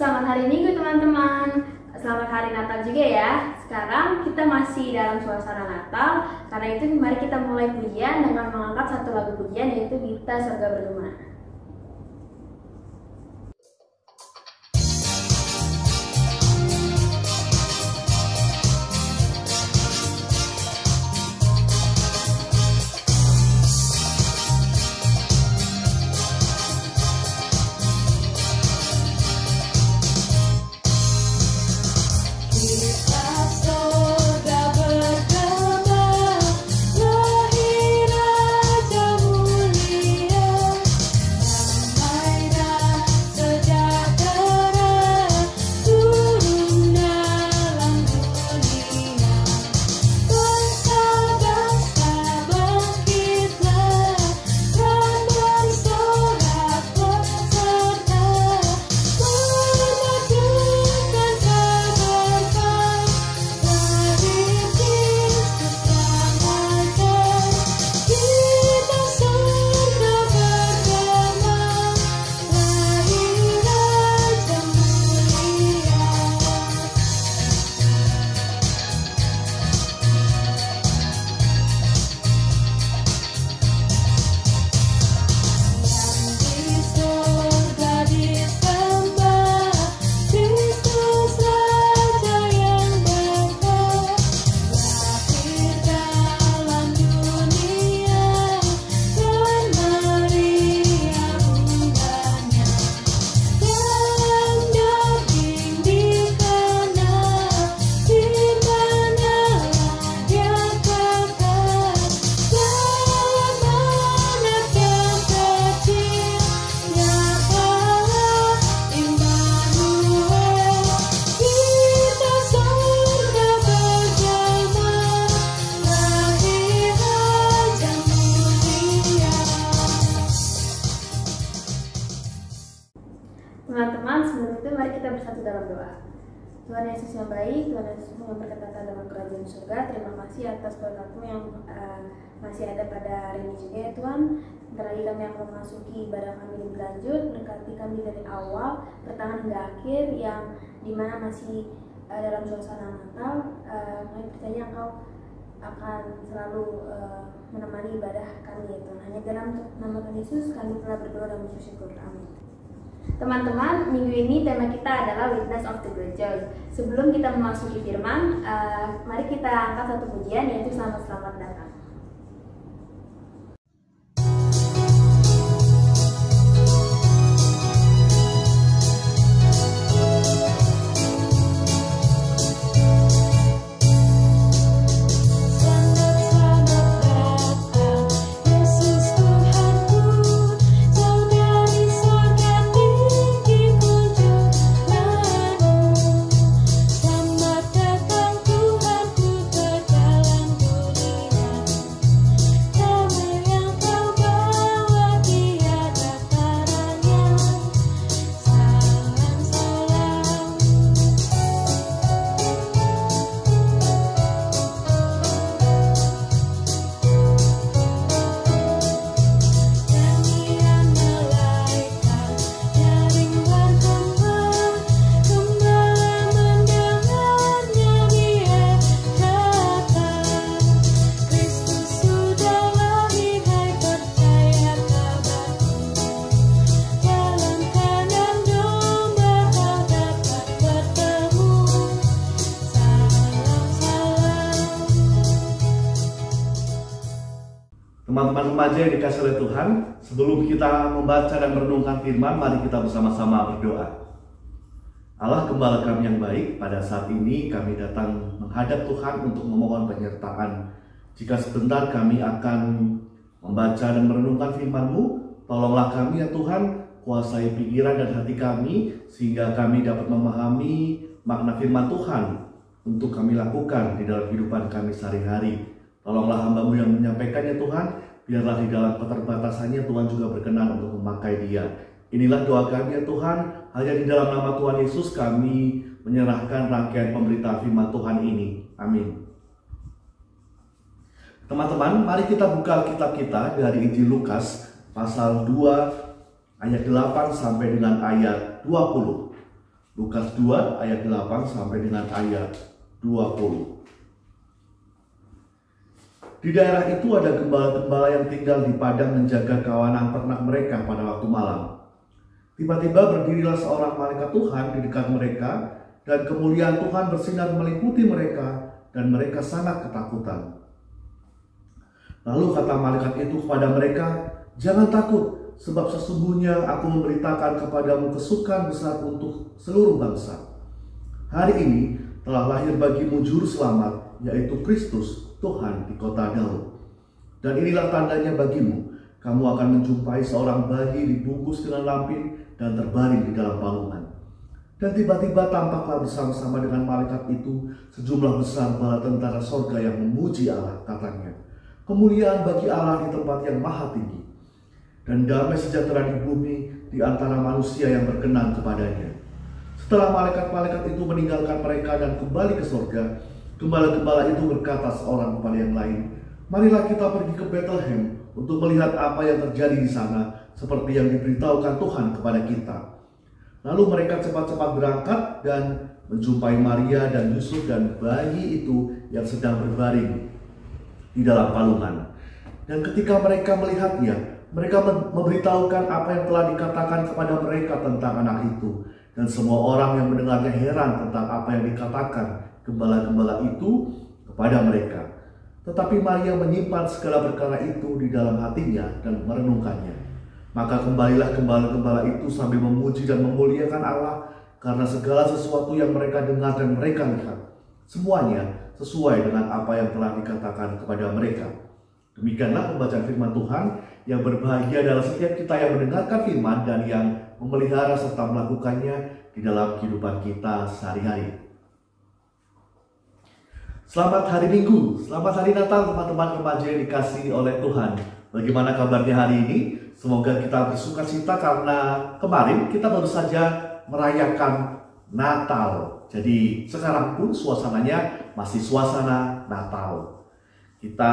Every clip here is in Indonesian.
Selamat hari Minggu teman-teman. Selamat hari Natal juga ya. Sekarang kita masih dalam suasana Natal. Karena itu mari kita mulai pujian dengan mengangkat satu lagu pujian, yaitu Kita Surga Bergema. Teman-teman, sebelum itu mari kita bersatu dalam doa. Tuhan Yesus yang baik, Tuhan Yesus yang berkata dalam kerajaan surga, terima kasih atas berkat-Mu yang masih ada pada hari ini juga ya Tuhan. Sebentar lagi kami akan memasuki ibadah kami lebih lanjut, berkati kami dari awal, pertengahan hingga akhir, yang dimana masih dalam suasana Natal. Kami percaya Engkau akan selalu menemani ibadah kami ya Tuhan. Hanya dalam nama Tuhan Yesus kami telah berdoa dan bersyukur. Amin. Teman-teman, minggu ini tema kita adalah Witness of the Great Joy. Sebelum kita memasuki firman, mari kita angkat satu pujian, yaitu Selamat Datang. Teman-teman remaja yang dikasihi oleh Tuhan, sebelum kita membaca dan merenungkan firman, mari kita bersama-sama berdoa. Allah Gembala kami yang baik, pada saat ini kami datang menghadap Tuhan untuk memohon penyertaan. Jika sebentar kami akan membaca dan merenungkan firman-Mu, tolonglah kami ya Tuhan, kuasai pikiran dan hati kami, sehingga kami dapat memahami makna firman Tuhan untuk kami lakukan di dalam kehidupan kami sehari-hari. Tolonglah hamba-Mu yang menyampaikannya Tuhan, biarlah di dalam keterbatasannya Tuhan juga berkenan untuk memakai dia. Inilah doa kami ya Tuhan, hanya di dalam nama Tuhan Yesus kami menyerahkan rangkaian pemberitaan firman Tuhan ini. Amin. Teman-teman, mari kita buka kitab kita dari Injil Lukas pasal 2 ayat 8 sampai dengan ayat 20. Lukas 2 ayat 8 sampai dengan ayat 20. Di daerah itu ada gembala-gembala yang tinggal di padang menjaga kawanan ternak mereka pada waktu malam. Tiba-tiba berdirilah seorang malaikat Tuhan di dekat mereka, dan kemuliaan Tuhan bersinar meliputi mereka, dan mereka sangat ketakutan. Lalu kata malaikat itu kepada mereka, "Jangan takut, sebab sesungguhnya aku memberitakan kepadamu kesukaan besar untuk seluruh bangsa. Hari ini telah lahir bagimu juru selamat, yaitu Kristus, Tuhan di kota Daud. Dan inilah tandanya bagimu, kamu akan menjumpai seorang bayi dibungkus dengan lampin dan terbaring di dalam palungan." Dan tiba-tiba tampaklah bersama-sama dengan malaikat itu sejumlah besar bala tentara sorga yang memuji Allah, katanya, "Kemuliaan bagi Allah di tempat yang maha tinggi, dan damai sejahtera di bumi di antara manusia yang berkenan kepadanya." Setelah malaikat-malaikat itu meninggalkan mereka dan kembali ke sorga, gembala-gembala itu berkata seorang kepada yang lain, "Marilah kita pergi ke Bethlehem untuk melihat apa yang terjadi di sana, seperti yang diberitahukan Tuhan kepada kita." Lalu mereka cepat-cepat berangkat dan menjumpai Maria dan Yusuf dan bayi itu yang sedang berbaring di dalam palungan. Dan ketika mereka melihatnya, mereka memberitahukan apa yang telah dikatakan kepada mereka tentang anak itu. Dan semua orang yang mendengarnya heran tentang apa yang dikatakan gembala-gembala itu kepada mereka. Tetapi Maria menyimpan segala perkara itu di dalam hatinya dan merenungkannya. Maka kembalilah gembala-gembala itu sambil memuji dan memuliakan Allah karena segala sesuatu yang mereka dengar dan mereka lihat, semuanya sesuai dengan apa yang telah dikatakan kepada mereka. Demikianlah pembacaan firman Tuhan. Yang berbahagia adalah setiap kita yang mendengarkan firman dan yang memelihara serta melakukannya di dalam kehidupan kita sehari-hari. Selamat hari Minggu, selamat hari Natal teman-teman remaja yang dikasihi oleh Tuhan. Bagaimana kabarnya hari ini? Semoga kita bersuka cita karena kemarin kita baru saja merayakan Natal. Jadi sekarang pun suasananya masih suasana Natal. Kita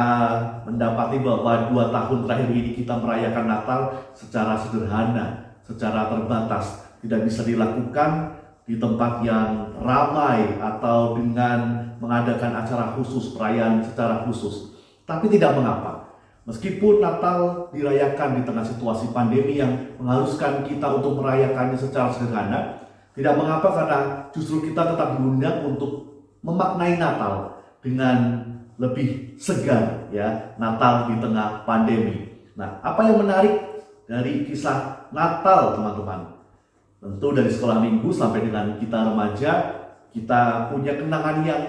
mendapati bahwa 2 tahun terakhir ini kita merayakan Natal secara sederhana, secara terbatas. Tidak bisa dilakukan di tempat yang ramai atau dengan mengadakan acara khusus, perayaan secara khusus. Tapi tidak mengapa. Meskipun Natal dirayakan di tengah situasi pandemi yang mengharuskan kita untuk merayakannya secara sederhana, tidak mengapa karena justru kita tetap diundang untuk memaknai Natal dengan lebih segar, ya, Natal di tengah pandemi. Nah, apa yang menarik dari kisah Natal, teman-teman? Tentu dari sekolah minggu sampai dengan kita remaja, kita punya kenangan yang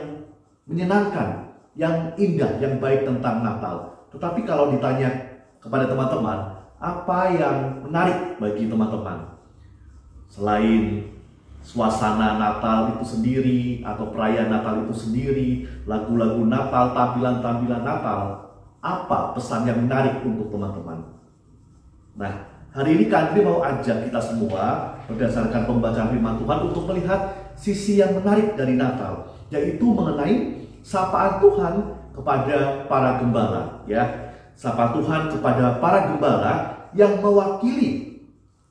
menyenangkan, yang indah, yang baik tentang Natal. Tetapi kalau ditanya kepada teman-teman, apa yang menarik bagi teman-teman? Selain suasana Natal itu sendiri, atau perayaan Natal itu sendiri, lagu-lagu Natal, tampilan-tampilan Natal, apa pesan yang menarik untuk teman-teman? Nah, hari ini Kak Andri mau ajak kita semua berdasarkan pembacaan firman Tuhan untuk melihat sisi yang menarik dari Natal, yaitu mengenai sapaan Tuhan kepada para gembala, ya. Sapa Tuhan kepada para gembala yang mewakili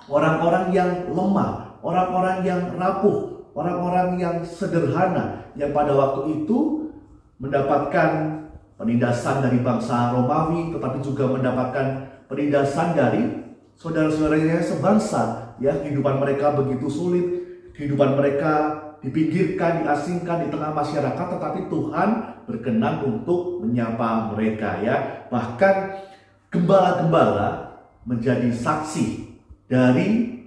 orang-orang yang lemah, orang-orang yang rapuh, orang-orang yang sederhana, yang pada waktu itu mendapatkan penindasan dari bangsa Romawi, tetapi juga mendapatkan penindasan dari saudara-saudaranya sebangsa, ya. Kehidupan mereka begitu sulit, kehidupan mereka dipinggirkan, diasingkan di tengah masyarakat, tetapi Tuhan berkenan untuk menyapa mereka, ya. Bahkan gembala-gembala menjadi saksi dari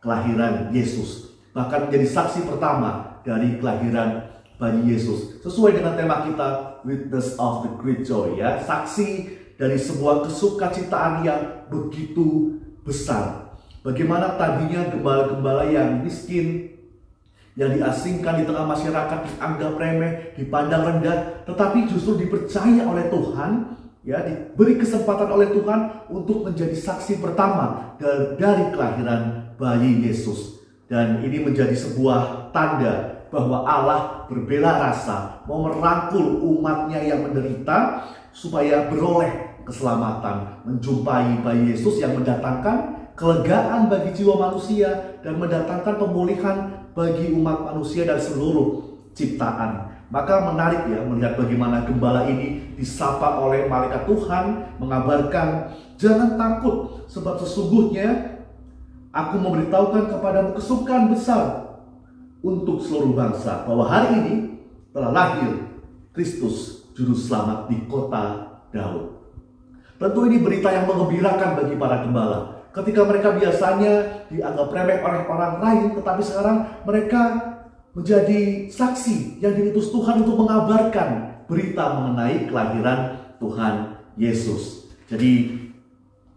kelahiran Yesus, bahkan menjadi saksi pertama dari kelahiran bayi Yesus. Sesuai dengan tema kita, Witness of the Great Joy, ya, saksi dari sebuah kesukacitaan yang begitu besar. Bagaimana tadinya gembala-gembala yang miskin, yang diasingkan di tengah masyarakat, dianggap remeh, dipandang rendah, tetapi justru dipercaya oleh Tuhan, ya, diberi kesempatan oleh Tuhan untuk menjadi saksi pertama dari kelahiran bayi Yesus. Dan ini menjadi sebuah tanda bahwa Allah berbela rasa, mau merangkul umatnya yang menderita supaya beroleh keselamatan, menjumpai bayi Yesus yang mendatangkan kelegaan bagi jiwa manusia dan mendatangkan pemulihan bagi umat manusia dan seluruh ciptaan. Maka menarik ya melihat bagaimana gembala ini disapa oleh malaikat Tuhan, mengabarkan, jangan takut, sebab sesungguhnya aku memberitahukan kepadamu kesukaan besar untuk seluruh bangsa, bahwa hari ini telah lahir Kristus Juru Selamat di kota Daud. Tentu ini berita yang menggembirakan bagi para gembala. Ketika mereka biasanya dianggap remeh oleh orang lain, tetapi sekarang mereka menjadi saksi yang diutus Tuhan untuk mengabarkan berita mengenai kelahiran Tuhan Yesus. Jadi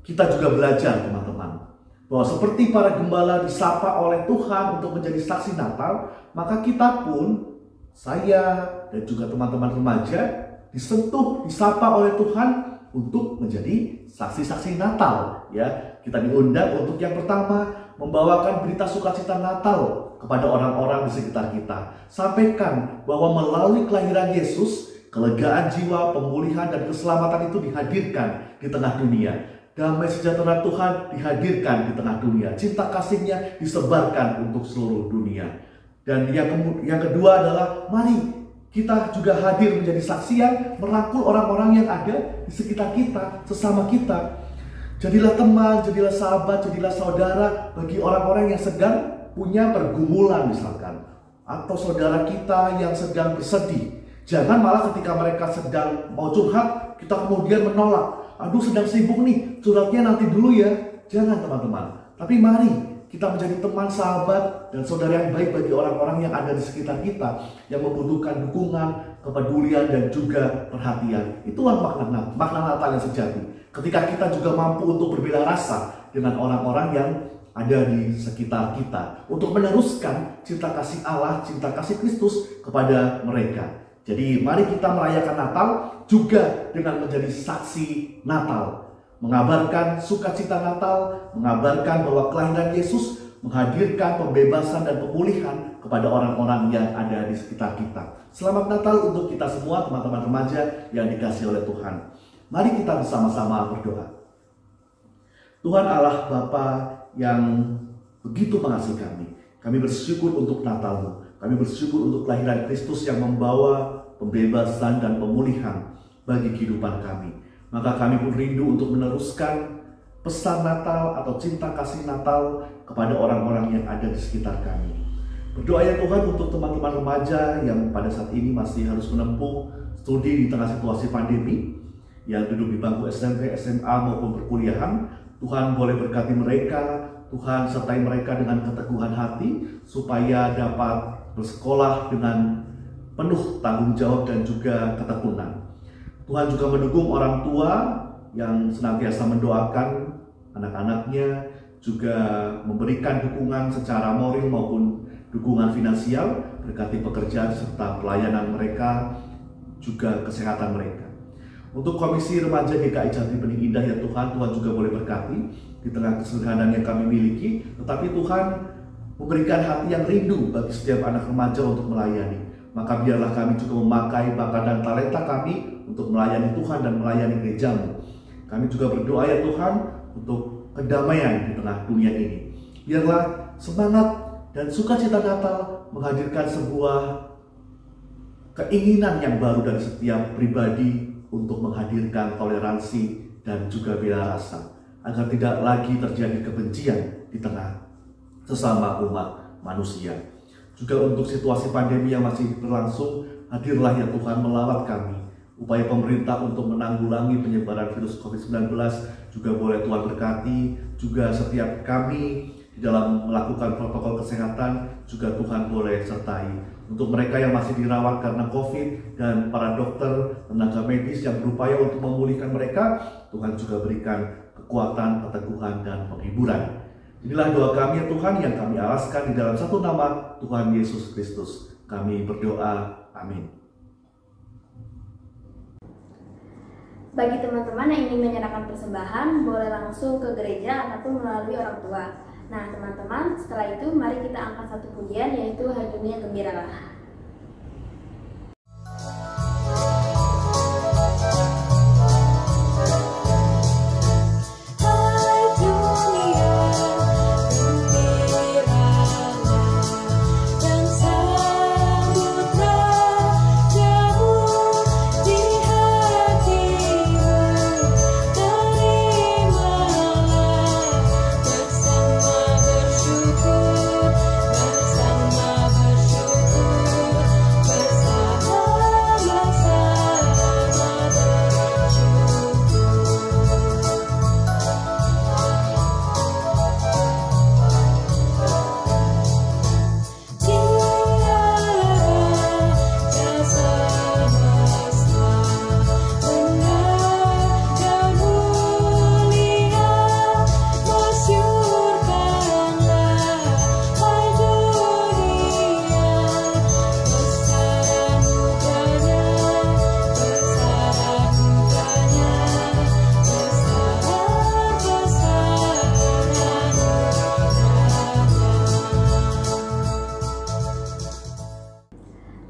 kita juga belajar teman-teman, bahwa seperti para gembala disapa oleh Tuhan untuk menjadi saksi Natal, maka kita pun, saya dan juga teman-teman remaja, disentuh, disapa oleh Tuhan untuk menjadi saksi-saksi Natal. Ya, kita diundang untuk yang pertama membawakan berita sukacita Natal kepada orang-orang di sekitar kita. Sampaikan bahwa melalui kelahiran Yesus, kelegaan jiwa, pemulihan dan keselamatan itu dihadirkan di tengah dunia. Damai sejahtera Tuhan dihadirkan di tengah dunia. Cinta kasih-Nya disebarkan untuk seluruh dunia. Dan yang kedua adalah mari kita juga hadir menjadi saksi yang merangkul orang-orang yang ada di sekitar kita, sesama kita. Jadilah teman, jadilah sahabat, jadilah saudara bagi orang-orang yang sedang punya pergumulan misalkan. Atau saudara kita yang sedang bersedih. Jangan malah ketika mereka sedang mau curhat, kita kemudian menolak. Aduh sedang sibuk nih, curhatnya nanti dulu ya. Jangan teman-teman. Tapi mari kita menjadi teman, sahabat, dan saudara yang baik bagi orang-orang yang ada di sekitar kita, yang membutuhkan dukungan, kepedulian, dan juga perhatian. Itulah makna Natal yang sejati. Ketika kita juga mampu untuk berbela rasa dengan orang-orang yang ada di sekitar kita, untuk meneruskan cinta kasih Allah, cinta kasih Kristus kepada mereka. Jadi mari kita merayakan Natal juga dengan menjadi saksi Natal, mengabarkan sukacita Natal, mengabarkan bahwa kelahiran Yesus menghadirkan pembebasan dan pemulihan kepada orang-orang yang ada di sekitar kita. Selamat Natal untuk kita semua teman-teman remaja yang dikasihi oleh Tuhan. Mari kita bersama-sama berdoa. Tuhan Allah Bapa yang begitu mengasihi kami bersyukur untuk Natal-Mu. Kami bersyukur untuk kelahiran Kristus yang membawa pembebasan dan pemulihan bagi kehidupan kami. Maka kami pun rindu untuk meneruskan pesan Natal atau cinta kasih Natal kepada orang-orang yang ada di sekitar kami. Berdoa ya Tuhan untuk teman-teman remaja yang pada saat ini masih harus menempuh studi di tengah situasi pandemi, yang duduk di bangku SMP, SMA maupun perkuliahan. Tuhan boleh berkati mereka, Tuhan sertai mereka dengan keteguhan hati supaya dapat bersekolah dengan penuh tanggung jawab dan juga ketekunan. Tuhan juga mendukung orang tua yang senantiasa mendoakan anak-anaknya, juga memberikan dukungan secara moral maupun dukungan finansial, berkati pekerjaan serta pelayanan mereka, juga kesehatan mereka. Untuk Komisi Remaja GKI Jati Bening Indah ya Tuhan, Tuhan juga boleh berkati di tengah kesederhanaan yang kami miliki, tetapi Tuhan memberikan hati yang rindu bagi setiap anak remaja untuk melayani. Maka biarlah kami juga memakai bakat dan talenta kami untuk melayani Tuhan dan melayani gereja-Mu. Kami juga berdoa ya Tuhan untuk kedamaian di tengah dunia ini. Biarlah semangat dan sukacita Natal menghadirkan sebuah keinginan yang baru dari setiap pribadi untuk menghadirkan toleransi dan juga bela rasa, agar tidak lagi terjadi kebencian di tengah sesama umat manusia. Juga untuk situasi pandemi yang masih berlangsung, hadirlah ya Tuhan melawat kami. Upaya pemerintah untuk menanggulangi penyebaran virus COVID-19 juga boleh Tuhan berkati. Juga setiap kami di dalam melakukan protokol kesehatan juga Tuhan boleh sertai. Untuk mereka yang masih dirawat karena COVID dan para dokter, tenaga medis yang berupaya untuk memulihkan mereka, Tuhan juga berikan kekuatan, keteguhan, dan penghiburan. Inilah doa kami ya Tuhan yang kami alaskan di dalam satu nama Tuhan Yesus Kristus. Kami berdoa, amin. Bagi teman-teman yang ingin menyerahkan persembahan, boleh langsung ke gereja ataupun melalui orang tua. Nah teman-teman, setelah itu mari kita angkat satu pujian, yaitu Hai Dunia Gembiralah.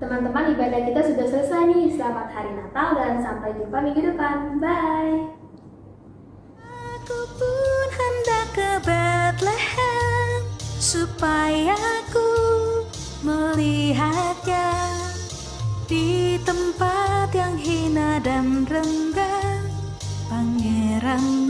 Teman-teman, ibadah kita sudah selesai nih. Selamat hari Natal dan sampai jumpa minggu depan. Bye. Aku pun hendak ke Bethlehem supaya aku melihatnya di tempat yang hina dan rendah. Pangeran